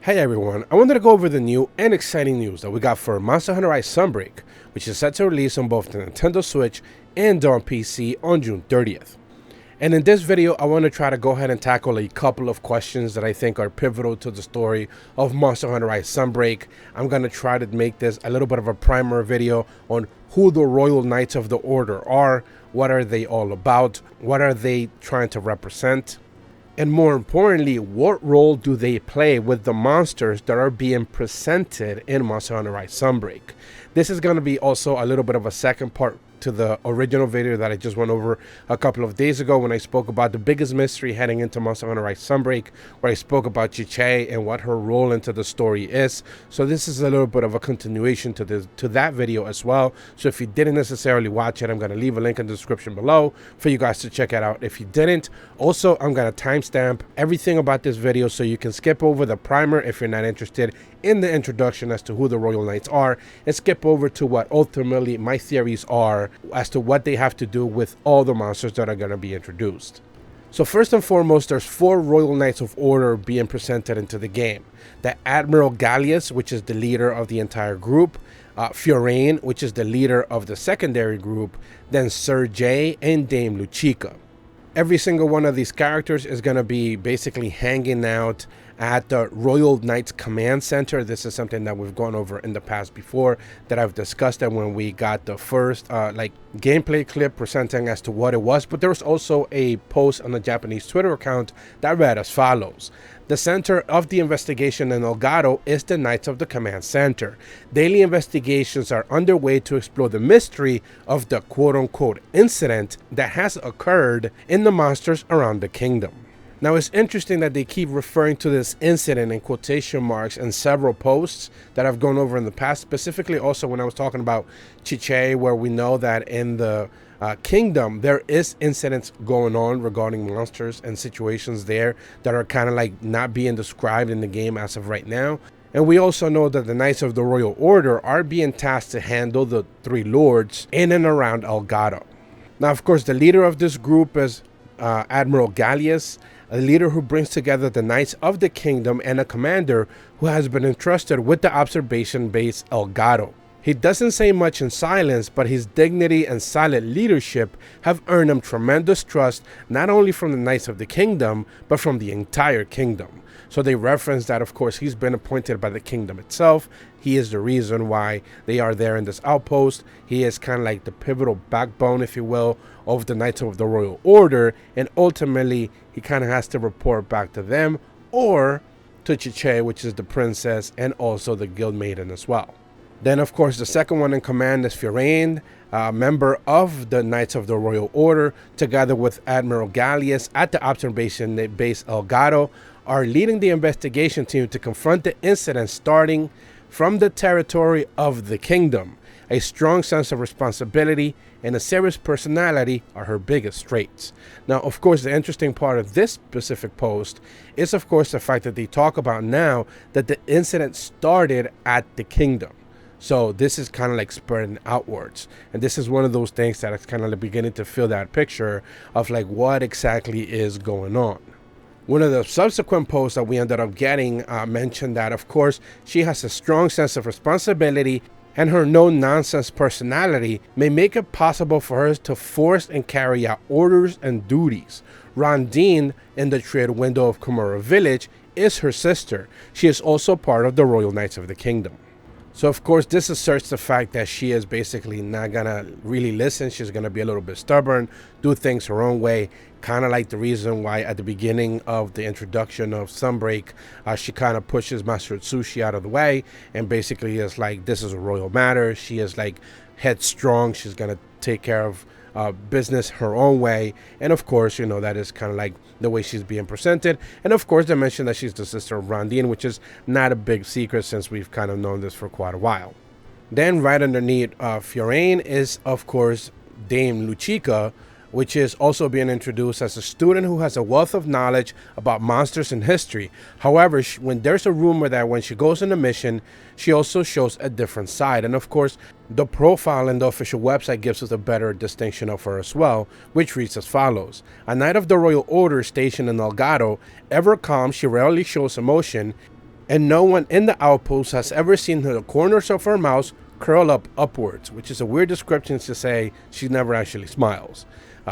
Hey everyone, I wanted to go over the new and exciting news that we got for Monster Hunter Rise Sunbreak, which is set to release on both the Nintendo Switch and on PC on June 30th. And in this video, I want to try to go ahead and tackle a couple of questions that I think are pivotal to the story of Monster Hunter Rise Sunbreak. I'm going to try to make this a little bit of a primer video on who the Royal Knights of the Order are, what are they all about, what are they trying to represent, and more importantly, what role do they play with the monsters that are being presented in Monster Hunter Rise Sunbreak. This is going to be also a little bit of a second part to the original video that I just went over a couple of days ago when I spoke about the biggest mystery heading into Monster Hunter Rise Sunbreak, where I spoke about Chiche and what her role into the story is. So this is a little bit of a continuation to that video as well. So if you didn't necessarily watch it, I'm going to leave a link in the description below for you guys to check it out if you didn't. Also, I'm going to timestamp everything about this video so you can skip over the primer if you're not interested in the introduction as to who the Royal Knights are, and skip over to what ultimately my theories are as to what they have to do with all the monsters that are going to be introduced. So first and foremost, there's 4 Royal Knights of Order being presented into the game. The Admiral Gallius, which is the leader of the entire group, Fiorane, which is the leader of the secondary group, then Sir J and Dame Luchica. Every single one of these characters is going to be basically hanging out at the Royal Knights Command Center. This is something that we've gone over in the past before, that I've discussed it when we got the first gameplay clip presenting as to what it was. But there was also a post on the Japanese Twitter account that read as follows: the center of the investigation in Elgato is the Knights of the Command Center. Daily investigations are underway to explore the mystery of the quote-unquote incident that has occurred in the monsters around the kingdom. Now, it's interesting that they keep referring to this incident in quotation marks in several posts that I've gone over in the past, specifically also when I was talking about Chiche, where we know that in the kingdom there is incidents going on regarding monsters and situations there that are kind of like not being described in the game as of right now. And we also know that the Knights of the Royal Order are being tasked to handle the 3 lords in and around Elgato. Now, of course, the leader of this group is Admiral Gallius, a leader who brings together the Knights of the Kingdom and a commander who has been entrusted with the observation base Elgato. He doesn't say much in silence, but his dignity and silent leadership have earned him tremendous trust, not only from the Knights of the Kingdom, but from the entire kingdom. So they reference that, of course, he's been appointed by the kingdom itself. He is the reason why they are there in this outpost. He is kind of like the pivotal backbone, if you will, of the Knights of the Royal Order. And ultimately, he kind of has to report back to them or to Chiche, which is the princess, and also the guild maiden as well. Then, of course, the second one in command is Fiorane, a member of the Knights of the Royal Order, together with Admiral Gallius at the observation base Elgato, are leading the investigation team to confront the incident starting from the territory of the kingdom. A strong sense of responsibility and a serious personality are her biggest traits. Now, of course, the interesting part of this specific post is, of course, the fact that they talk about now that the incident started at the kingdom. So this is kind of like spreading outwards. And this is one of those things that is kind of like beginning to fill that picture of like what exactly is going on. One of the subsequent posts that we ended up getting mentioned that, of course, she has a strong sense of responsibility, and her no-nonsense personality may make it possible for her to force and carry out orders and duties. Rondine, in the trade window of Komura Village, is her sister. She is also part of the Royal Knights of the Kingdom. So, of course, this asserts the fact that she is basically not going to really listen. She's going to be a little bit stubborn, do things her own way, kind of like the reason why at the beginning of the introduction of Sunbreak, she kind of pushes Master Tsushi out of the way and basically is like, this is a royal matter. She is like headstrong. She's going to take care of business her own way. And of course, you know, that is kind of like the way she's being presented. And of course, they mentioned that she's the sister of Rondine, which is not a big secret since we've kind of known this for quite a while. Then right underneath Fiorane is, of course, Dame Luchica, which is also being introduced as a student who has a wealth of knowledge about monsters and history. However, when there's a rumor that when she goes on a mission, she also shows a different side. And of course, the profile in the official website gives us a better distinction of her as well, which reads as follows. A Knight of the Royal Order stationed in Elgato, ever calm, she rarely shows emotion, and no one in the outpost has ever seen the corners of her mouth curl up upwards, which is a weird description to say she never actually smiles.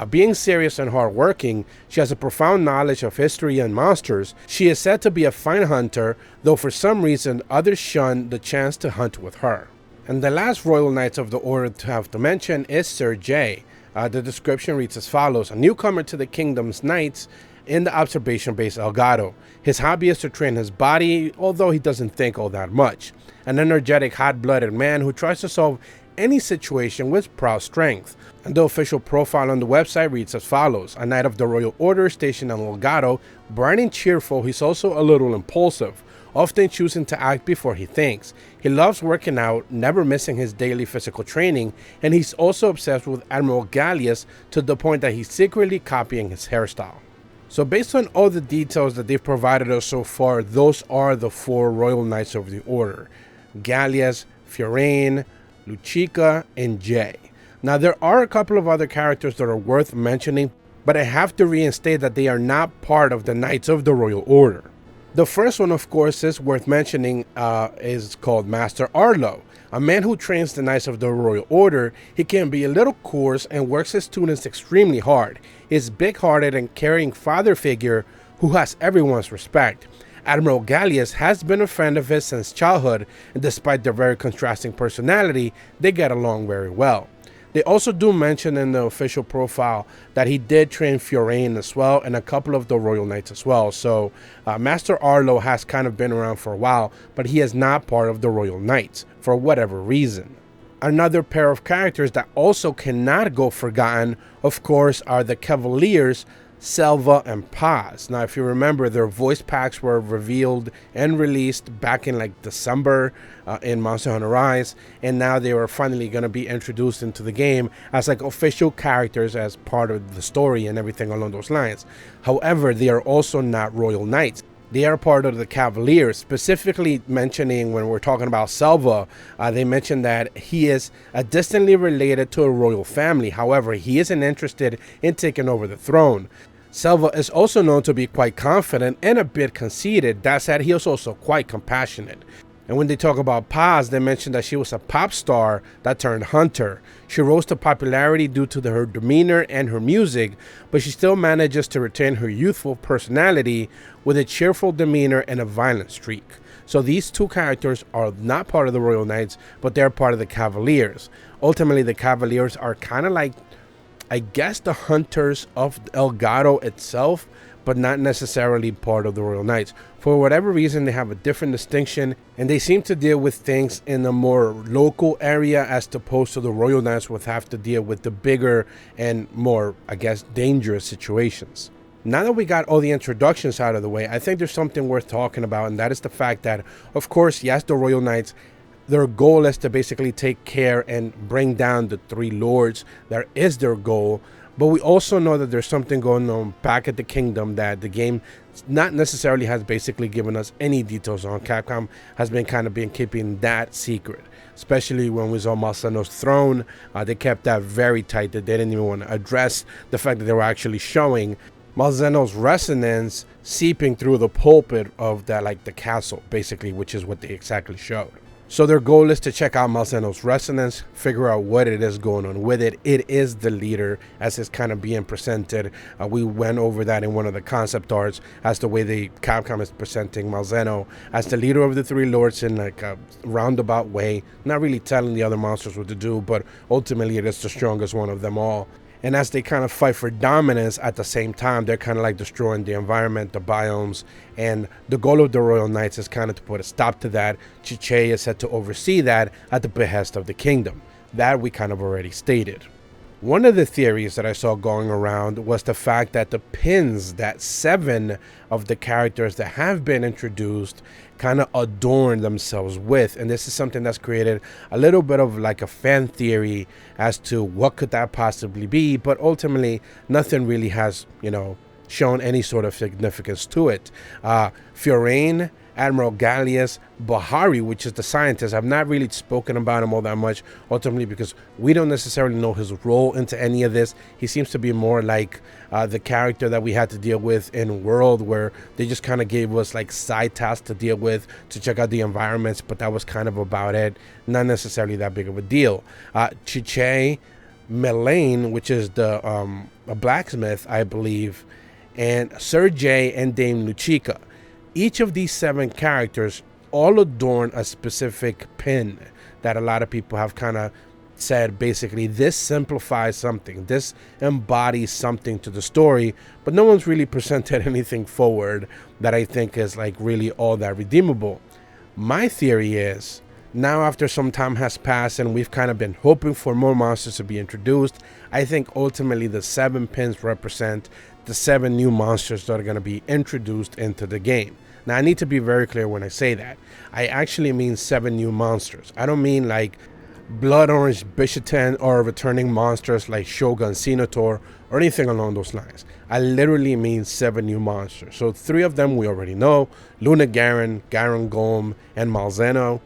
Being serious and hardworking, she has a profound knowledge of history and monsters. She is said to be a fine hunter, though for some reason others shun the chance to hunt with her. And the last Royal Knights of the Order to have to mention is Sir Jay. The description reads as follows: a newcomer to the Kingdom's Knights in the observation base Elgato. His hobby is to train his body, although he doesn't think all that much. An energetic, hot-blooded man who tries to solve any situation with proud strength. And the official profile on the website reads as follows: a Knight of the Royal Order stationed in Elgato, bright and cheerful, he's also a little impulsive, often choosing to act before he thinks. He loves working out, never missing his daily physical training, and he's also obsessed with Admiral Gallius to the point that he's secretly copying his hairstyle. So based on all the details that they've provided us so far, those are the 4 Royal Knights of the Order: Gallius, Fiorane, Lucica, and Jay. Now there are a couple of other characters that are worth mentioning, but I have to reinstate that they are not part of the Knights of the Royal Order. The first one, of course, is worth mentioning, is called Master Arlo, a man who trains the Knights of the Royal Order. He can be a little coarse and works his students extremely hard. He's big-hearted and caring father figure who has everyone's respect. Admiral Gallius has been a friend of his since childhood, and despite their very contrasting personality, they get along very well. They also do mention in the official profile that he did train Fiorane as well, and a couple of the Royal Knights as well. So Master Arlo has kind of been around for a while, but he is not part of the Royal Knights for whatever reason. Another pair of characters that also cannot go forgotten, of course, are the Cavaliers, Selva and Paz. Now, if you remember, their voice packs were revealed and released back in like December in Monster Hunter Rise, and now they were finally going to be introduced into the game as like official characters as part of the story and everything along those lines. However, they are also not Royal Knights. They are part of the Cavaliers, specifically mentioning when we're talking about Selva, they mentioned that he is distantly related to a royal family. However, he isn't interested in taking over the throne. Selva is also known to be quite confident and a bit conceited. That said, he is also quite compassionate. And when they talk about Paz, they mention that she was a pop star that turned hunter. She rose to popularity due to her demeanor and her music, but she still manages to retain her youthful personality with a cheerful demeanor and a violent streak. So these 2 characters are not part of the Royal Knights, but they're part of the Cavaliers. Ultimately, the Cavaliers are kind of like, I guess, the hunters of Elgato itself, but not necessarily part of the Royal Knights. For whatever reason, they have a different distinction, and they seem to deal with things in a more local area as opposed to the Royal Knights would have to deal with the bigger and more, I guess, dangerous situations. Now that we got all the introductions out of the way, I think there's something worth talking about, and that is the fact that, of course, yes, the Royal Knights, their goal is to basically take care and bring down the 3 lords. That is their goal. But we also know that there's something going on back at the kingdom that the game not necessarily has basically given us any details on. Capcom has been keeping that secret, especially when we saw Malzeno's throne. They kept that very tight. That they didn't even want to address the fact that they were actually showing Malzeno's resonance seeping through the pulpit of that, like the castle, basically, which is what they exactly showed. So their goal is to check out Malzeno's resonance, figure out what it is going on with it. It is the leader as it's kind of being presented. We went over that in one of the concept arts as the way Capcom is presenting Malzeno as the leader of the 3 lords in like a roundabout way. Not really telling the other monsters what to do, but ultimately it is the strongest one of them all. And as they kind of fight for dominance, at the same time, they're kind of like destroying the environment, the biomes. And the goal of the Royal Knights is kind of to put a stop to that. Chiche is set to oversee that at the behest of the kingdom. That we kind of already stated. One of the theories that I saw going around was the fact that the pins that 7 of the characters that have been introduced kind of adorn themselves with, and this is something that's created a little bit of like a fan theory as to what could that possibly be, but ultimately nothing really has, shown any sort of significance to it. Fiorane Admiral Gallius Bahari, which is the scientist. I've not really spoken about him all that much, ultimately because we don't necessarily know his role into any of this. He seems to be more like the character that we had to deal with in World, where they just kind of gave us like side tasks to deal with, to check out the environments, but that was kind of about it. Not necessarily that big of a deal. Chiche Melaine, which is the a blacksmith, I believe, and Sergey and Dame Luchika. Each of these 7 characters all adorn a specific pin that a lot of people have kind of said, basically, this simplifies something, this embodies something to the story, but no one's really presented anything forward that I think is like really all that redeemable. My theory is, now after some time has passed and we've kind of been hoping for more monsters to be introduced, I think ultimately the 7 pins represent the 7 new monsters that are going to be introduced into the game. Now, I need to be very clear when I say that. I actually mean 7 new monsters. I don't mean like Blood Orange Bishaten or returning monsters like Shogun Senator or anything along those lines. I literally mean 7 new monsters. So 3 of them we already know: Luna Garen, Garen Golem, and Malzeno.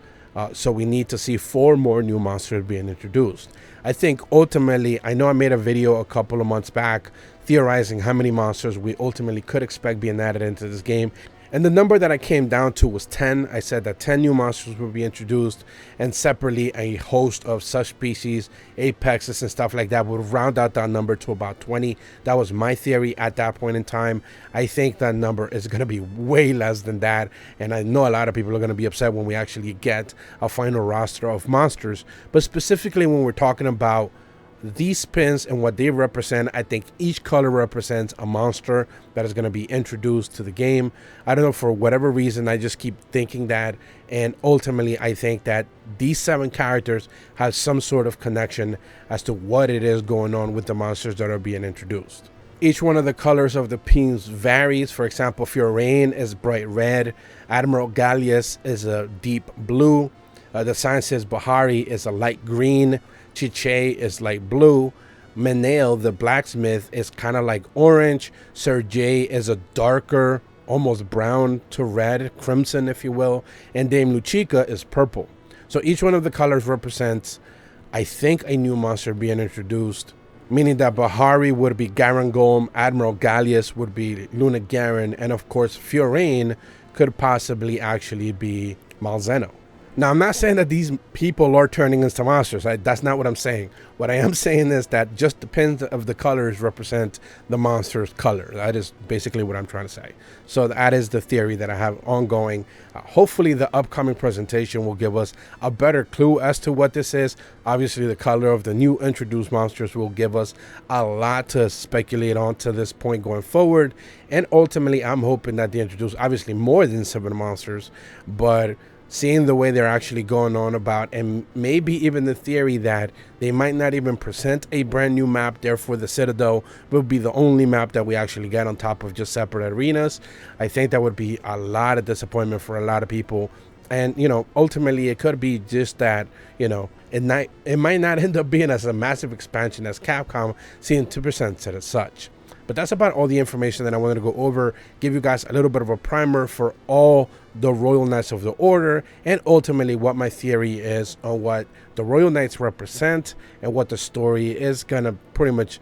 So we need to see 4 more new monsters being introduced. I think ultimately, I know I made a video a couple of months back theorizing how many monsters we ultimately could expect being added into this game. And the number that I came down to was 10. I said that 10 new monsters would be introduced, and separately a host of subspecies, apexes, and stuff like that would round out that number to about 20. That was my theory at that point in time. I think that number is going to be way less than that, and I know a lot of people are going to be upset when we actually get a final roster of monsters. But specifically when we're talking about these pins and what they represent, I think each color represents a monster that is going to be introduced to the game. I don't know, for whatever reason, I just keep thinking that, and ultimately I think that these 7 characters have some sort of connection as to what it is going on with the monsters that are being introduced. Each one of the colors of the pins varies. For example, Fiorane is bright red, Admiral Gallius is a deep blue, the scientist Bahari is a light green, Chiche is light blue, Menail the blacksmith is kind of like orange, Sergey is a darker, almost brown to red, crimson if you will, and Dame Luchika is purple. So each one of the colors represents, I think, a new monster being introduced, meaning that Bahari would be Garen Golem, Admiral Gallius would be Luna Garen, and of course Fiorane could possibly actually be Malzeno. Now, I'm not saying that these people are turning into monsters. That's not what I'm saying. What I am saying is that just the pins of the colors represent the monster's color. That is basically what I'm trying to say. So that is the theory that I have ongoing. Hopefully, the upcoming presentation will give us a better clue as to what this is. Obviously, the color of the new introduced monsters will give us a lot to speculate on to this point going forward. And ultimately, I'm hoping that they introduce obviously more than 7 monsters, but seeing the way they're actually going on about, and maybe even the theory that they might not even present a brand new map, therefore the Citadel will be the only map that we actually get on top of just separate arenas. I think that would be a lot of disappointment for a lot of people. And, you know, ultimately it could be just that, you know, it might not end up being as a massive expansion as Capcom seem to present it as such. But that's about all the information that I wanted to go over, give you guys a little bit of a primer for all the Royal Knights of the Order, and ultimately what my theory is on what the Royal Knights represent and what the story is going to pretty much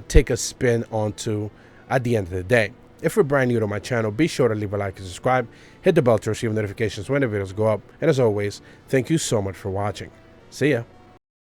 take a spin onto at the end of the day. If you're brand new to my channel, be sure to leave a like and subscribe, hit the bell to receive notifications when the videos go up, and as always, thank you so much for watching. See ya.